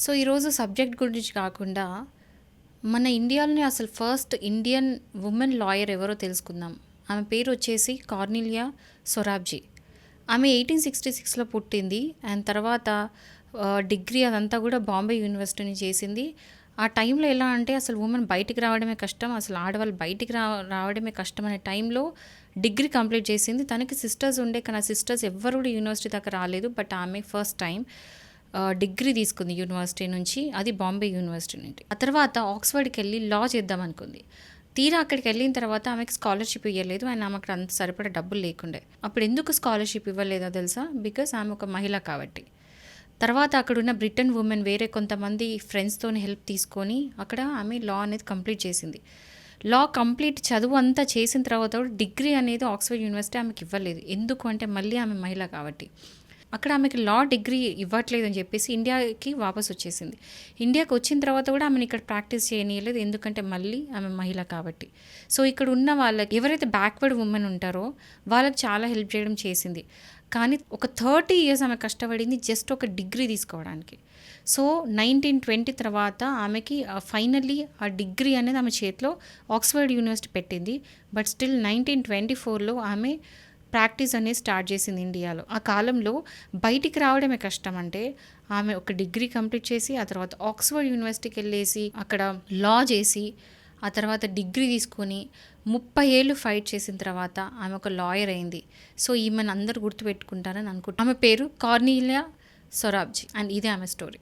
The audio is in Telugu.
సో ఈరోజు సబ్జెక్ట్ గురించి కాకుండా మన ఇండియాలోనే అసలు ఫస్ట్ ఇండియన్ ఉమెన్ లాయర్ ఎవరో తెలుసుకుందాం. ఆమె పేరు వచ్చేసి కార్నీలియా సొరాబ్జీ. ఆమె 1866లో పుట్టింది. అండ్ తర్వాత డిగ్రీ అదంతా కూడా బాంబే యూనివర్సిటీని చేసింది. ఆ టైంలో ఎలా అంటే అసలు ఉమెన్ బయటికి రావడమే కష్టం, అసలు ఆడవాళ్ళు బయటికి రావడమే కష్టం అనే టైంలో డిగ్రీ కంప్లీట్ చేసింది. తనకి సిస్టర్స్ ఉండే, కానీ ఆ సిస్టర్స్ ఎవ్వరు కూడా యూనివర్సిటీ దాకా రాలేదు. బట్ ఆమె ఫస్ట్ టైం డిగ్రీ తీసుకుంది యూనివర్సిటీ నుంచి, అది బాంబే యూనివర్సిటీ నుండి. ఆ తర్వాత ఆక్స్ఫర్డ్కి వెళ్ళి లా చేద్దాం అనుకుంది. తీరా అక్కడికి వెళ్ళిన తర్వాత ఆమెకి స్కాలర్షిప్ ఇవ్వలేదు. అండ్ ఆమె అక్కడ అంత సరిపడా డబ్బులు లేకుండే. అప్పుడు ఎందుకు స్కాలర్షిప్ ఇవ్వలేదో తెలుసా? బికాస్ ఆమె ఒక మహిళ కాబట్టి. తర్వాత అక్కడున్న బ్రిటన్ ఉమెన్ వేరే కొంతమంది ఫ్రెండ్స్తో హెల్ప్ తీసుకొని అక్కడ ఆమె లా అనేది కంప్లీట్ చేసింది. లా కంప్లీట్ చదువు అంతా చేసిన తర్వాత కూడా డిగ్రీ అనేది ఆక్స్ఫర్డ్ యూనివర్సిటీ ఆమెకి ఇవ్వలేదు. ఎందుకు అంటే మళ్ళీ ఆమె మహిళ కాబట్టి. అక్కడ ఆమెకి లా డిగ్రీ ఇవ్వట్లేదు అని చెప్పేసి ఇండియాకి వాపస్ వచ్చేసింది. ఇండియాకి వచ్చిన తర్వాత కూడా ఆమెను ఇక్కడ ప్రాక్టీస్ చేయనీయలేదు, ఎందుకంటే మళ్ళీ ఆమె మహిళ కాబట్టి. సో ఇక్కడ ఉన్న వాళ్ళకి ఎవరైతే బ్యాక్వర్డ్ ఉమెన్ ఉంటారో వాళ్ళకి చాలా హెల్ప్ చేయడం చేసింది. కానీ ఒక 30 years ఆమె కష్టపడింది జస్ట్ ఒక డిగ్రీ తీసుకోవడానికి. సో 1920 తర్వాత ఆమెకి ఫైనల్లీ ఆ డిగ్రీ అనేది ఆమె చేతిలో ఆక్స్ఫర్డ్ యూనివర్సిటీ పెట్టింది. బట్ స్టిల్ 1924లో ఆమె ప్రాక్టీస్ అనేది స్టార్ట్ చేసింది ఇండియాలో. ఆ కాలంలో బయటికి రావడమే కష్టం. అంటే ఆమె ఒక డిగ్రీ కంప్లీట్ చేసి ఆ తర్వాత ఆక్స్ఫర్డ్ యూనివర్సిటీకి వెళ్ళేసి అక్కడ లా చేసి ఆ తర్వాత డిగ్రీ తీసుకొని 30 ఏళ్ళు ఫైట్ చేసిన తర్వాత ఆమె ఒక లాయర్ అయింది. సో ఈమెను అందరూ గుర్తుపెట్టుకుంటారని అనుకుంటున్నాను. ఆమె పేరు కార్నీలియా సొరాబ్జీ. అండ్ ఇదే ఆమె స్టోరీ.